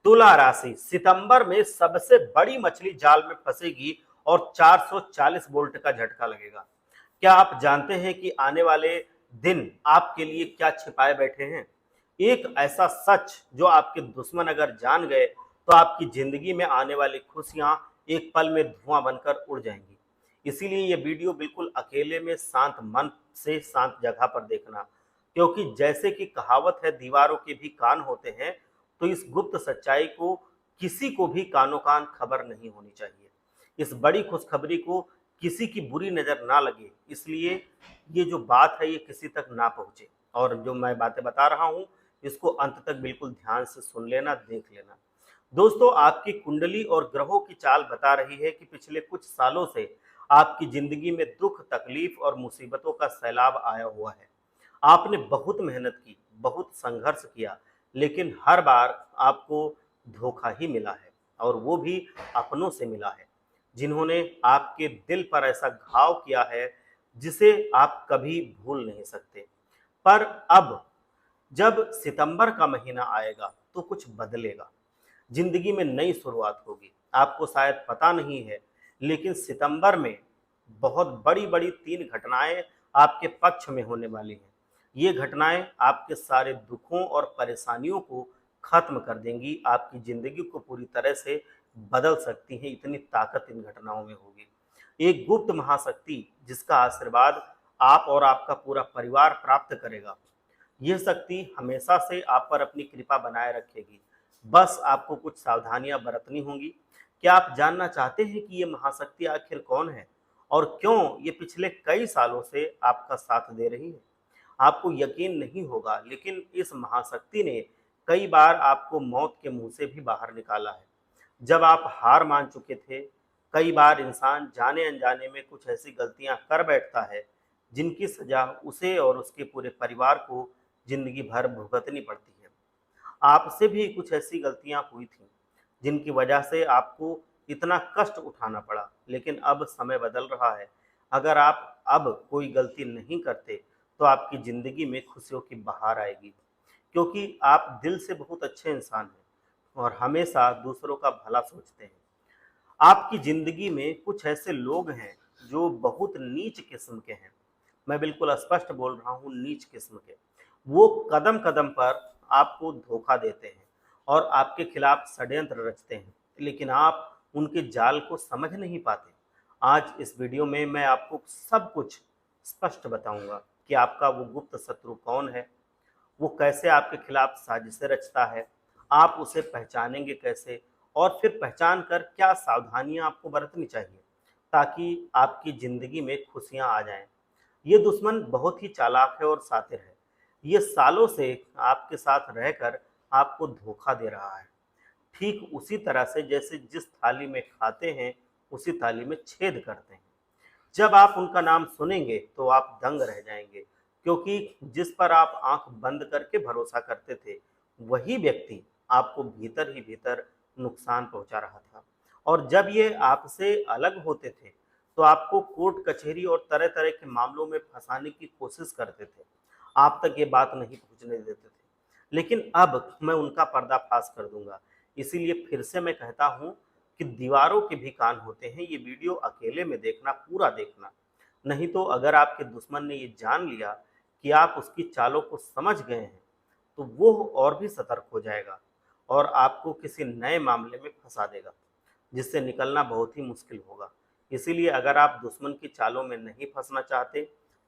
तुला राशि सितंबर में सबसे बड़ी मछली जाल में फंसेगी और 440 वोल्ट का झटका लगेगा। क्या आप जानते हैं कि आने वाले दिन आपके लिए क्या छिपाए बैठे हैं? एक ऐसा सच जो आपके दुश्मन अगर जान गए तो आपकी जिंदगी में आने वाली खुशियां एक पल में धुआं बनकर उड़ जाएंगी। इसीलिए ये वीडियो बिल्कुल अकेले में शांत मन से शांत जगह पर देखना, क्योंकि जैसे कि कहावत है दीवारों के भी कान होते हैं, तो इस गुप्त सच्चाई को किसी को भी कानो कान खबर नहीं होनी चाहिए। इस बड़ी खुशखबरी को किसी की बुरी नजर ना लगे, इसलिए ये जो बात है ये किसी तक ना पहुंचे। और जो मैं बातें बता रहा हूं इसको अंत तक बिल्कुल ध्यान से सुन लेना, देख लेना। दोस्तों, आपकी कुंडली और ग्रहों की चाल बता रही है कि पिछले कुछ सालों से आपकी जिंदगी में दुख, तकलीफ और मुसीबतों का सैलाब आया हुआ है। आपने बहुत मेहनत की, बहुत संघर्ष किया, लेकिन हर बार आपको धोखा ही मिला है, और वो भी अपनों से मिला है, जिन्होंने आपके दिल पर ऐसा घाव किया है जिसे आप कभी भूल नहीं सकते। पर अब जब सितंबर का महीना आएगा तो कुछ बदलेगा, जिंदगी में नई शुरुआत होगी। आपको शायद पता नहीं है, लेकिन सितंबर में बहुत बड़ी बड़ी 3 घटनाएं आपके पक्ष में होने वाली हैं। ये घटनाएं आपके सारे दुखों और परेशानियों को खत्म कर देंगी, आपकी जिंदगी को पूरी तरह से बदल सकती हैं। इतनी ताकत इन घटनाओं में होगी। एक गुप्त महाशक्ति जिसका आशीर्वाद आप और आपका पूरा परिवार प्राप्त करेगा। यह शक्ति हमेशा से आप पर अपनी कृपा बनाए रखेगी। बस आपको कुछ सावधानियां बरतनी होंगी। क्या आप जानना चाहते हैं कि ये महाशक्ति आखिर कौन है और क्यों ये पिछले कई सालों से आपका साथ दे रही है? आपको यकीन नहीं होगा, लेकिन इस महाशक्ति ने कई बार आपको मौत के मुंह से भी बाहर निकाला है। जब आप हार मान चुके थे, कई बार इंसान जाने अनजाने में कुछ ऐसी गलतियां कर बैठता है जिनकी सजा उसे और उसके पूरे परिवार को जिंदगी भर भुगतनी पड़ती है। आपसे भी कुछ ऐसी गलतियां हुई थी जिनकी वजह से आपको इतना कष्ट उठाना पड़ा, लेकिन अब समय बदल रहा है। अगर आप अब कोई गलती नहीं करते तो आपकी जिंदगी में खुशियों की बहार आएगी, क्योंकि आप दिल से बहुत अच्छे इंसान हैं और हमेशा दूसरों का भला सोचते हैं। आपकी जिंदगी में कुछ ऐसे लोग हैं जो बहुत नीच किस्म के हैं। मैं बिल्कुल स्पष्ट बोल रहा हूँ, नीच किस्म के। वो कदम कदम पर आपको धोखा देते हैं और आपके खिलाफ षड्यंत्र रचते हैं, लेकिन आप उनके जाल को समझ नहीं पाते। आज इस वीडियो में मैं आपको सब कुछ स्पष्ट बताऊंगा कि आपका वो गुप्त शत्रु कौन है, वो कैसे आपके खिलाफ साजिशें रचता है, आप उसे पहचानेंगे कैसे, और फिर पहचान कर क्या सावधानियां आपको बरतनी चाहिए ताकि आपकी जिंदगी में खुशियां आ जाएं। ये दुश्मन बहुत ही चालाक है और शातिर है। ये सालों से आपके साथ रहकर आपको धोखा दे रहा है, ठीक उसी तरह से जैसे जिस थाली में खाते हैं उसी थाली में छेद करते हैं। जब आप उनका नाम सुनेंगे तो आप दंग रह जाएंगे, क्योंकि जिस पर आप आंख बंद करके भरोसा करते थे वही व्यक्ति आपको भीतर ही भीतर नुकसान पहुंचा रहा था। और जब ये आपसे अलग होते थे तो आपको कोर्ट कचहरी और तरह तरह के मामलों में फंसाने की कोशिश करते थे, आप तक ये बात नहीं पहुंचने देते थे। लेकिन अब मैं उनका पर्दाफाश कर दूंगा। इसीलिए फिर से मैं कहता हूं कि दीवारों के भी कान होते हैं। ये वीडियो अकेले में देखना, पूरा देखना, नहीं तो अगर आपके दुश्मन ने ये जान लिया कि आप उसकी चालों को समझ गए हैं तो वो और भी सतर्क हो जाएगा और आपको किसी नए मामले में फंसा देगा, जिससे निकलना बहुत ही मुश्किल होगा। इसीलिए अगर आप दुश्मन की चालों में नहीं फंसना चाहते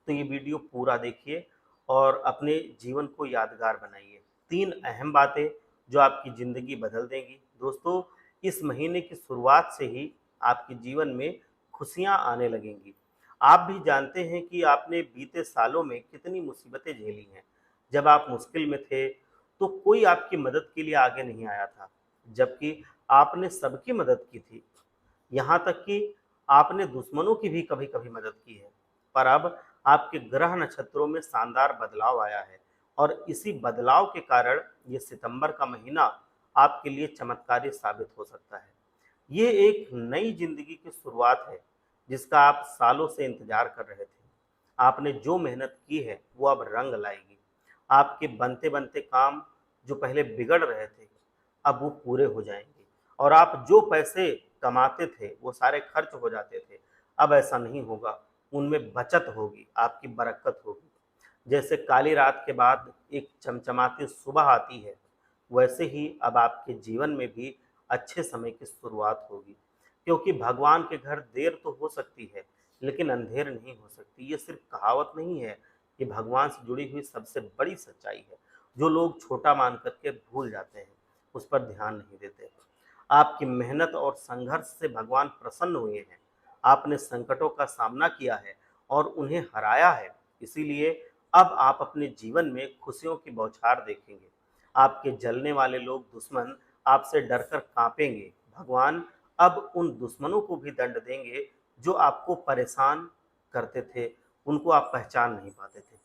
तो ये वीडियो पूरा देखिए और अपने जीवन को यादगार बनाइए। 3 अहम बातें जो आपकी ज़िंदगी बदल देंगी। दोस्तों, इस महीने की शुरुआत से ही आपके जीवन में खुशियाँ आने लगेंगी। आप भी जानते हैं कि आपने बीते सालों में कितनी मुसीबतें झेली हैं। जब आप मुश्किल में थे तो कोई आपकी मदद के लिए आगे नहीं आया था, जबकि आपने सबकी मदद की थी। यहाँ तक कि आपने दुश्मनों की भी कभी-कभी मदद की है। पर अब आपके ग्रह नक्षत्रों में शानदार बदलाव आया है और इसी बदलाव के कारण ये सितंबर का महीना आपके लिए चमत्कारी साबित हो सकता है। ये एक नई जिंदगी की शुरुआत है जिसका आप सालों से इंतजार कर रहे थे। आपने जो मेहनत की है वो अब रंग लाएगी। आपके बनते बनते काम जो पहले बिगड़ रहे थे अब वो पूरे हो जाएंगे। और आप जो पैसे कमाते थे वो सारे खर्च हो जाते थे, अब ऐसा नहीं होगा। उनमें बचत होगी, आपकी बरकत होगी। जैसे काली रात के बाद एक चमचमाती सुबह आती है, वैसे ही अब आपके जीवन में भी अच्छे समय की शुरुआत होगी। क्योंकि भगवान के घर देर तो हो सकती है, लेकिन अंधेर नहीं हो सकती। ये सिर्फ कहावत नहीं है, ये भगवान से जुड़ी हुई सबसे बड़ी सच्चाई है, जो लोग छोटा मान करके भूल जाते हैं, उस पर ध्यान नहीं देते। आपकी मेहनत और संघर्ष से भगवान प्रसन्न हुए हैं। आपने संकटों का सामना किया है और उन्हें हराया है। इसीलिए अब आप अपने जीवन में खुशियों की बौछार देखेंगे। आपके जलने वाले लोग दुश्मन आपसे डरकर कांपेंगे। भगवान अब उन दुश्मनों को भी दंड देंगे जो आपको परेशान करते थे, उनको आप पहचान नहीं पाते थे।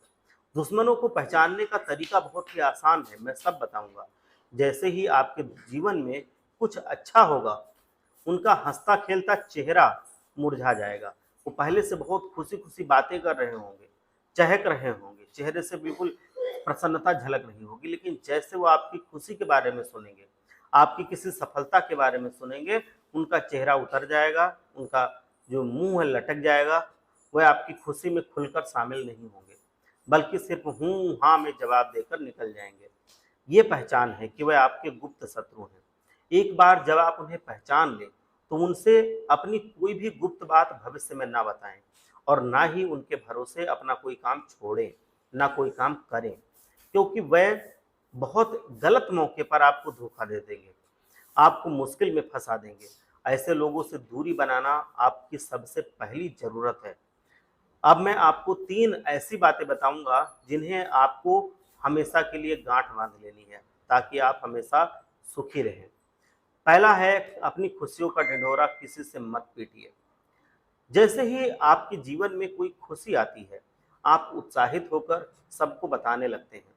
दुश्मनों को पहचानने का तरीका बहुत ही आसान है, मैं सब बताऊंगा। जैसे ही आपके जीवन में कुछ अच्छा होगा, उनका हंसता खेलता चेहरा मुरझा जाएगा। वो पहले से बहुत खुशी खुशी बातें कर रहे होंगे, चहक रहे होंगे, चेहरे से बिल्कुल प्रसन्नता झलक रही होगी, लेकिन जैसे वो आपकी खुशी के बारे में सुनेंगे, आपकी किसी सफलता के बारे में सुनेंगे, उनका चेहरा उतर जाएगा, उनका जो मुंह है लटक जाएगा। वह आपकी खुशी में खुलकर शामिल नहीं होंगे, बल्कि सिर्फ हूँ हाँ में जवाब देकर निकल जाएंगे। ये पहचान है कि वह आपके गुप्त शत्रु हैं। एक बार जब आप उन्हें पहचान लें, तो उनसे अपनी कोई भी गुप्त बात भविष्य में ना बताएं, और ना ही उनके भरोसे अपना कोई काम छोड़ें, ना कोई काम करें, क्योंकि वह बहुत गलत मौके पर आपको धोखा दे देंगे, आपको मुश्किल में फंसा देंगे। ऐसे लोगों से दूरी बनाना आपकी सबसे पहली जरूरत है। अब मैं आपको 3 ऐसी बातें बताऊंगा जिन्हें आपको हमेशा के लिए गांठ बांध लेनी है, ताकि आप हमेशा सुखी रहें। पहला है, अपनी खुशियों का ढिंढोरा किसी से मत पीटिए। जैसे ही आपके जीवन में कोई खुशी आती है, आप उत्साहित होकर सबको बताने लगते हैं।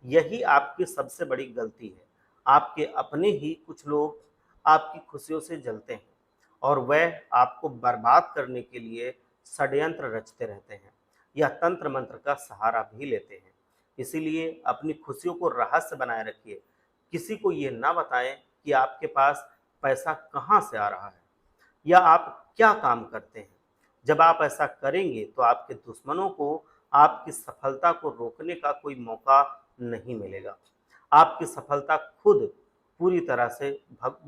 यही आपकी सबसे बड़ी गलती है। आपके अपने ही कुछ लोग आपकी खुशियों से जलते हैं, और वह आपको बर्बाद करने के लिए षड्यंत्र रचते रहते हैं, या तंत्र मंत्र का सहारा भी लेते हैं। इसीलिए अपनी खुशियों को रहस्य बनाए रखिए। किसी को ये ना बताएं कि आपके पास पैसा कहाँ से आ रहा है, या आप क्या काम करते हैं। जब आप ऐसा करेंगे तो आपके दुश्मनों को आपकी सफलता को रोकने का कोई मौका नहीं मिलेगा। आपकी सफलता खुद पूरी तरह से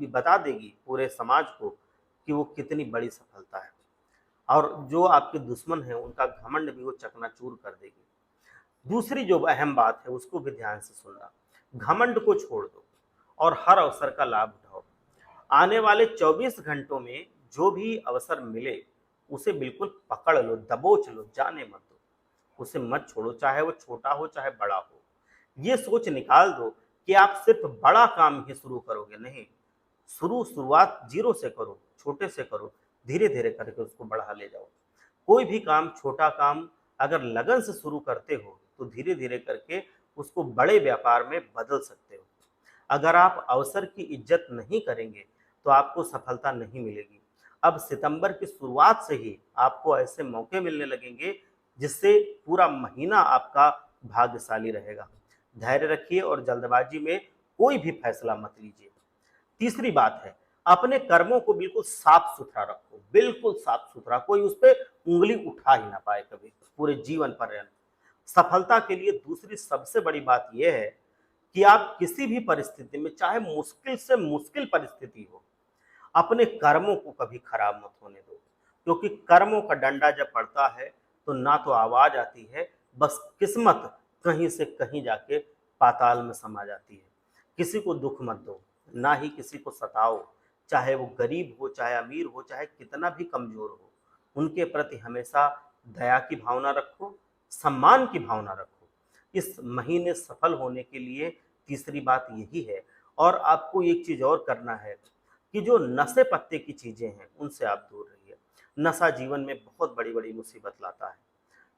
बता देगी पूरे समाज को कि वो कितनी बड़ी सफलता है, और जो आपके दुश्मन हैं उनका घमंड भी वो चकनाचूर कर देगी। दूसरी जो अहम बात है उसको भी ध्यान से सुनना। घमंड को छोड़ दो और हर अवसर का लाभ उठाओ। आने वाले 24 घंटों में जो भी अवसर मिले, उसे बिल्कुल पकड़ लो, दबोच लो, जाने मत दो। उसे मत छोड़ो, चाहे वो छोटा हो चाहे बड़ा हो। ये सोच निकाल दो कि आप सिर्फ बड़ा काम ही शुरू करोगे, नहीं। शुरुआत जीरो से करो, छोटे से करो, धीरे धीरे करके उसको बढ़ा ले जाओ। कोई भी काम, छोटा काम अगर लगन से शुरू करते हो, तो धीरे धीरे करके उसको बड़े व्यापार में बदल सकते हो। अगर आप अवसर की इज्जत नहीं करेंगे, तो आपको सफलता नहीं मिलेगी। अब सितंबर की शुरुआत से ही आपको ऐसे मौके मिलने लगेंगे, जिससे पूरा महीना आपका भाग्यशाली रहेगा। धैर्य रखिए और जल्दबाजी में कोई भी फैसला मत लीजिए। तीसरी बात है, अपने कर्मों को बिल्कुल साफ सुथरा रखो, बिल्कुल साफ सुथरा, कोई उस पर उंगली उठा ही ना पाए कभी पूरे जीवन पर्यंत। सफलता के लिए दूसरी सबसे बड़ी बात यह है कि आप किसी भी परिस्थिति में, चाहे मुश्किल से मुश्किल परिस्थिति हो, अपने कर्मों को कभी खराब मत होने दो। क्योंकि कर्मों का डंडा जब पड़ता है, तो ना तो आवाज आती है, बस किस्मत कहीं से कहीं जाके पाताल में समा जाती है। किसी को दुख मत दो, ना ही किसी को सताओ, चाहे वो गरीब हो, चाहे अमीर हो, चाहे कितना भी कमजोर हो। उनके प्रति हमेशा दया की भावना रखो, सम्मान की भावना रखो। इस महीने सफल होने के लिए तीसरी बात यही है। और आपको एक चीज और करना है कि जो नशे पत्ते की चीजें हैं, उनसे आप दूर रहिए। नशा जीवन में बहुत बड़ी बड़ी मुसीबत लाता है।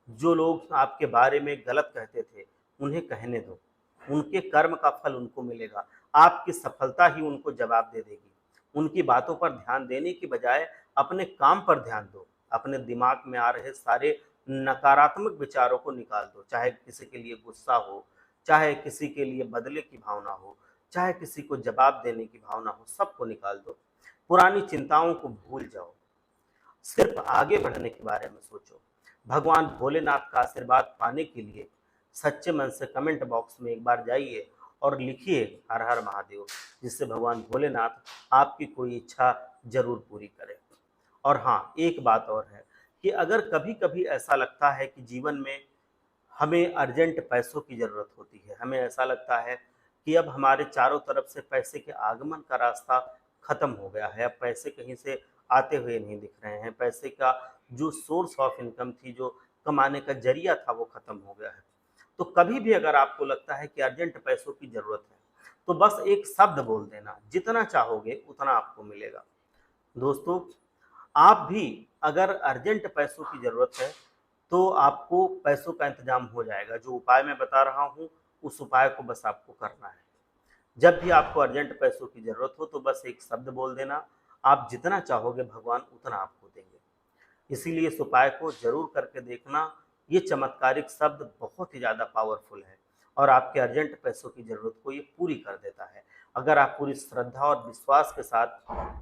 जो लोग आपके बारे में गलत कहते थे, उन्हें कहने दो। उनके कर्म का फल उनको मिलेगा। आपकी सफलता ही उनको जवाब दे देगी। उनकी बातों पर ध्यान देने की बजाय अपने काम पर ध्यान दो। अपने दिमाग में आ रहे सारे नकारात्मक विचारों को निकाल दो, चाहे किसी के लिए गुस्सा हो, चाहे किसी के लिए बदले की भावना हो। चाहे किसी को जवाब देने की भावना हो, सबको निकाल दो। पुरानी चिंताओं को भूल जाओ, सिर्फ आगे बढ़ने के बारे में सोचो। भगवान भोलेनाथ का आशीर्वाद पाने के लिए सच्चे मन से कमेंट बॉक्स में एक बार जाइए और लिखिए हर हर महादेव, जिससे भगवान भोलेनाथ आपकी कोई इच्छा जरूर पूरी करें। और हाँ, एक बात और है कि अगर कभी कभी ऐसा लगता है कि जीवन में हमें अर्जेंट पैसों की ज़रूरत होती है, हमें ऐसा लगता है कि अब हमारे चारों तरफ से पैसे के आगमन का रास्ता खत्म हो गया है, अब पैसे कहीं से आते हुए नहीं दिख रहे हैं, पैसे का जो सोर्स ऑफ इनकम थी, जो कमाने का जरिया था, वो खत्म हो गया है। तो कभी भी अगर आपको लगता है कि अर्जेंट पैसों की ज़रूरत है, तो बस एक शब्द बोल देना, जितना चाहोगे उतना आपको मिलेगा। दोस्तों, आप भी अगर अर्जेंट पैसों की ज़रूरत है, तो आपको पैसों का इंतजाम हो जाएगा। जो उपाय मैं बता रहा हूँ, उस उपाय को बस आपको करना है। जब भी आपको अर्जेंट पैसों की ज़रूरत हो, तो बस एक शब्द बोल देना, आप जितना चाहोगे भगवान उतना आपको देंगे। इसीलिए इस उपाय को ज़रूर करके देखना। ये चमत्कारिक शब्द बहुत ही ज़्यादा पावरफुल है और आपके अर्जेंट पैसों की ज़रूरत को ये पूरी कर देता है। अगर आप पूरी श्रद्धा और विश्वास के साथ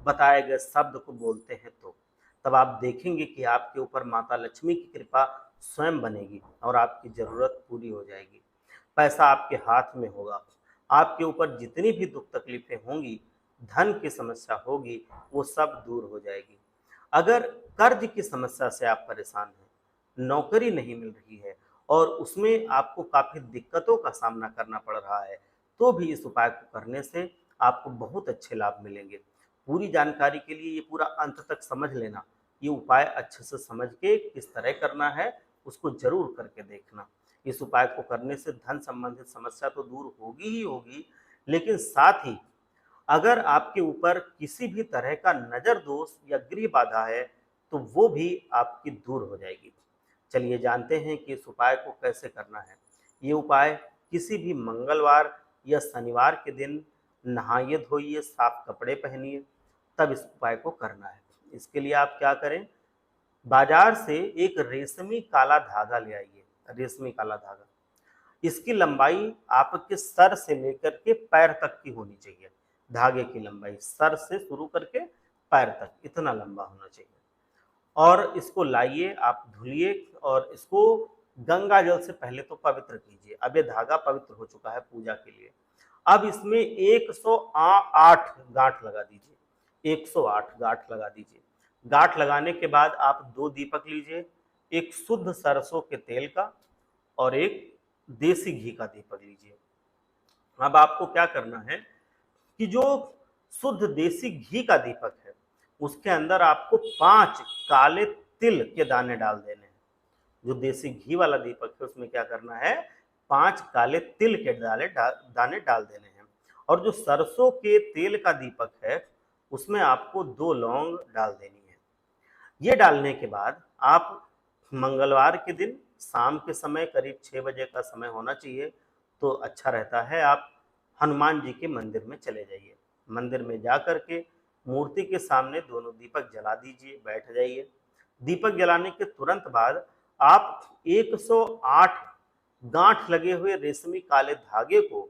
बताए गए शब्द को बोलते हैं, तो तब आप देखेंगे कि आपके ऊपर माता लक्ष्मी की कृपा स्वयं बनेगी और आपकी ज़रूरत पूरी हो जाएगी। पैसा आपके हाथ में होगा। आपके ऊपर जितनी भी दुख तकलीफें होंगी, धन की समस्या होगी, वो सब दूर हो जाएगी। अगर कर्ज की समस्या से आप परेशान हैं, नौकरी नहीं मिल रही है और उसमें आपको काफ़ी दिक्कतों का सामना करना पड़ रहा है, तो भी इस उपाय को करने से आपको बहुत अच्छे लाभ मिलेंगे। पूरी जानकारी के लिए ये पूरा अंत तक समझ लेना। ये उपाय अच्छे से समझ के किस तरह करना है, उसको ज़रूर करके देखना। इस उपाय को करने से धन संबंधित समस्या तो दूर होगी ही होगी, लेकिन साथ ही अगर आपके ऊपर किसी भी तरह का नज़र दोष या गृह बाधा है, तो वो भी आपकी दूर हो जाएगी। चलिए जानते हैं कि इस उपाय को कैसे करना है। ये उपाय किसी भी मंगलवार या शनिवार के दिन नहाइए धोइए, साफ कपड़े पहनिए, तब इस उपाय को करना है। इसके लिए आप क्या करें, बाजार से एक रेशमी काला धागा ले आइए। रेशमी काला धागा, इसकी लंबाई आपके सर से लेकर के पैर तक की होनी चाहिए। धागे की लंबाई सर से शुरू करके पैर तक इतना लंबा होना चाहिए। और इसको लाइए, आप धुलिए और इसको गंगा जल से पहले तो पवित्र कीजिए। अब ये धागा पवित्र हो चुका है पूजा के लिए। अब इसमें 108 गांठ लगा दीजिए। 108 गांठ लगा दीजिए। गांठ लगाने के बाद आप 2 दीपक लीजिए, एक शुद्ध सरसों के तेल का और एक देसी घी का दीपक लीजिए। अब आपको क्या करना है कि जो शुद्ध देसी घी का दीपक है, उसके अंदर आपको 5 काले तिल के दाने डाल देने हैं। जो देसी घी वाला दीपक है, उसमें क्या करना है, 5 काले तिल के दाने डाल देने हैं। और जो सरसों के तेल का दीपक है, उसमें आपको 2 लौंग डाल देनी है। ये डालने के बाद आप मंगलवार के दिन शाम के समय करीब 6 बजे का समय होना चाहिए, तो अच्छा रहता है, आप हनुमान जी के मंदिर में चले जाइए। मंदिर में जा कर के मूर्ति के सामने दोनों दीपक जला दीजिए, बैठ जाइए। दीपक जलाने के तुरंत बाद आप 108 गांठ लगे हुए रेशमी काले धागे को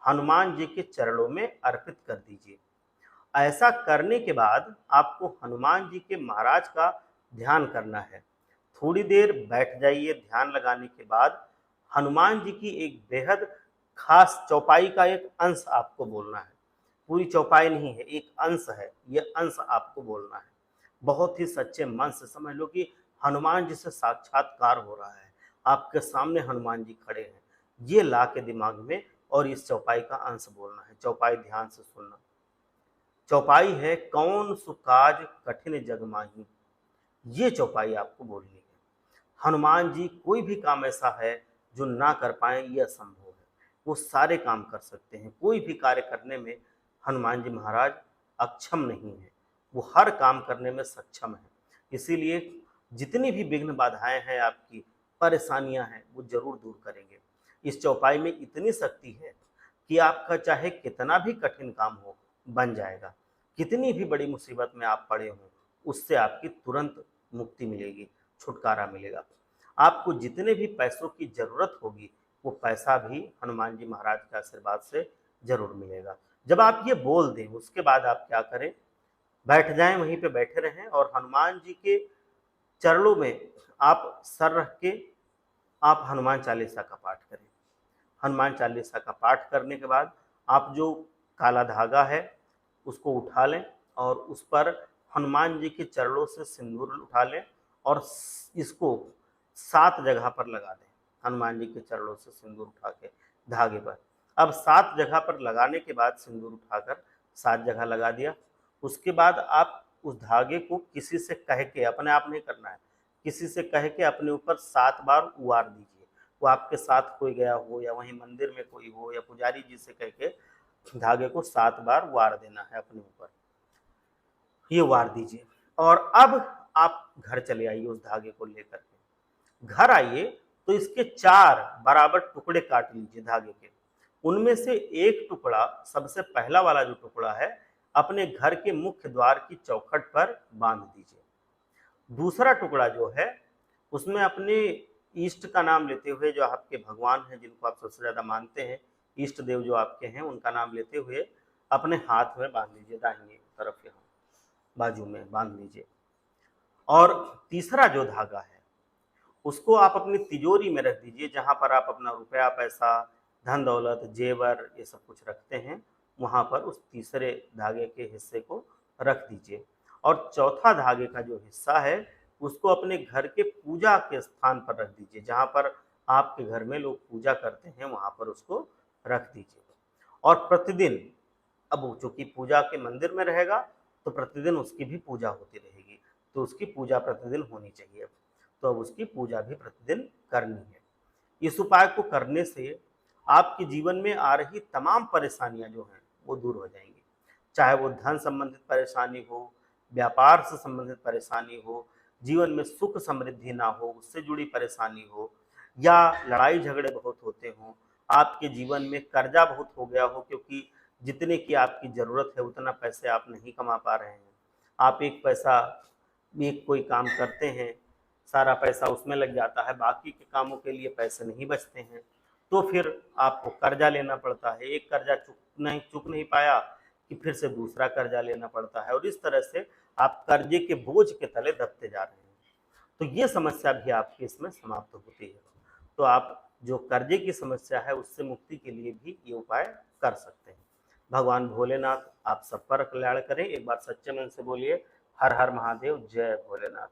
हनुमान जी के चरणों में अर्पित कर दीजिए। ऐसा करने के बाद आपको हनुमान जी के महाराज का ध्यान करना है। थोड़ी देर बैठ जाइए। ध्यान लगाने के बाद हनुमान जी की एक बेहद खास चौपाई का एक अंश आपको बोलना है। पूरी चौपाई नहीं है, एक अंश है, ये अंश आपको बोलना है। बहुत ही सच्चे मन से समझ लो कि हनुमान जी से साक्षात्कार हो रहा है, आपके सामने हनुमान जी खड़े हैं। ये ला के दिमाग में और इस चौपाई का अंश बोलना है। चौपाई ध्यान से सुनना। चौपाई है, कौन सुकाज कठिन जग माही। ये चौपाई आपको बोलनी है। हनुमान जी कोई भी काम ऐसा है जो ना कर पाए, ये असंभव है। वो सारे काम कर सकते हैं। कोई भी कार्य करने में हनुमान जी महाराज अक्षम नहीं है, वो हर काम करने में सक्षम है। इसीलिए जितनी भी विघ्न बाधाएं हैं, आपकी परेशानियां हैं, वो जरूर दूर करेंगे। इस चौपाई में इतनी शक्ति है कि आपका चाहे कितना भी कठिन काम हो, बन जाएगा। कितनी भी बड़ी मुसीबत में आप पड़े हों, उससे आपकी तुरंत मुक्ति मिलेगी, छुटकारा मिलेगा। आपको जितने भी पैसों की जरूरत होगी, वो पैसा भी हनुमान जी महाराज के आशीर्वाद से जरूर मिलेगा। जब आप ये बोल दें उसके बाद आप क्या करें, बैठ जाएं, वहीं पे बैठे रहें और हनुमान जी के चरणों में आप सर रख के आप हनुमान चालीसा का पाठ करें। हनुमान चालीसा का पाठ करने के बाद आप जो काला धागा है उसको उठा लें और उस पर हनुमान जी के चरणों से सिंदूर उठा लें और इसको 7 जगह पर लगा दें। हनुमान जी के चरणों से सिंदूर उठा के धागे पर, अब 7 जगह पर लगाने के बाद सिंदूर उठाकर 7 जगह लगा दिया। उसके बाद आप उस धागे को किसी से कह के, अपने आप नहीं करना है, किसी से कह के अपने ऊपर 7 बार उबार दीजिए। वो आपके साथ कोई गया हो या वहीं मंदिर में कोई हो या पुजारी जी से कह के धागे को 7 बार वार देना है अपने ऊपर, ये वार दीजिए। और अब आप घर चले आइए उस धागे को लेकर के। घर आइए तो इसके 4 बराबर टुकड़े काट लीजिए धागे के। उनमें से एक टुकड़ा, सबसे पहला वाला जो टुकड़ा है, अपने घर के मुख्य द्वार की चौखट पर बांध दीजिए। दूसरा टुकड़ा जो है उसमें अपने इष्ट का नाम लेते हुए, जो आपके भगवान हैं जिनको आप सबसे ज्यादा मानते हैं, इष्ट देव जो आपके हैं, उनका नाम लेते हुए अपने हाथ में बांध लीजिए, दाहिने तरफ यहाँ बाजू में बांध लीजिए। और तीसरा जो धागा है उसको आप अपनी तिजोरी में रख दीजिए, जहां पर आप अपना रुपया पैसा, धन दौलत, जेवर, ये सब कुछ रखते हैं, वहां पर उस तीसरे धागे के हिस्से को रख दीजिए। और चौथा धागे का जो हिस्सा है उसको अपने घर के पूजा के स्थान पर रख दीजिए, जहां पर आपके घर में लोग पूजा करते हैं वहां पर उसको रख दीजिए। और प्रतिदिन, अब वो चूंकि पूजा के मंदिर में रहेगा तो प्रतिदिन उसकी भी पूजा होती रहेगी, तो उसकी पूजा प्रतिदिन होनी चाहिए, तो अब उसकी पूजा भी प्रतिदिन करनी है। इस उपाय को करने से आपके जीवन में आ रही तमाम परेशानियां जो हैं वो दूर हो जाएंगी, चाहे वो धन संबंधित परेशानी हो, व्यापार से संबंधित परेशानी हो, जीवन में सुख समृद्धि ना हो उससे जुड़ी परेशानी हो, या लड़ाई झगड़े बहुत होते हों, आपके जीवन में कर्जा बहुत हो गया हो क्योंकि जितने की आपकी ज़रूरत है उतना पैसे आप नहीं कमा पा रहे हैं, आप एक कोई काम करते हैं, सारा पैसा उसमें लग जाता है, बाकी के कामों के लिए पैसे नहीं बचते हैं, तो फिर आपको कर्जा लेना पड़ता है। एक कर्जा चुक नहीं पाया कि फिर से दूसरा कर्जा लेना पड़ता है, और इस तरह से आप कर्जे के बोझ के तले दबते जा रहे हैं। तो ये समस्या भी आपकी इसमें समाप्त होती है। तो आप जो कर्जे की समस्या है उससे मुक्ति के लिए भी ये उपाय कर सकते हैं। भगवान भोलेनाथ आप सब पर कल्याण करें। एक बार सच्चे मन से बोलिए, हर हर महादेव, जय भोलेनाथ।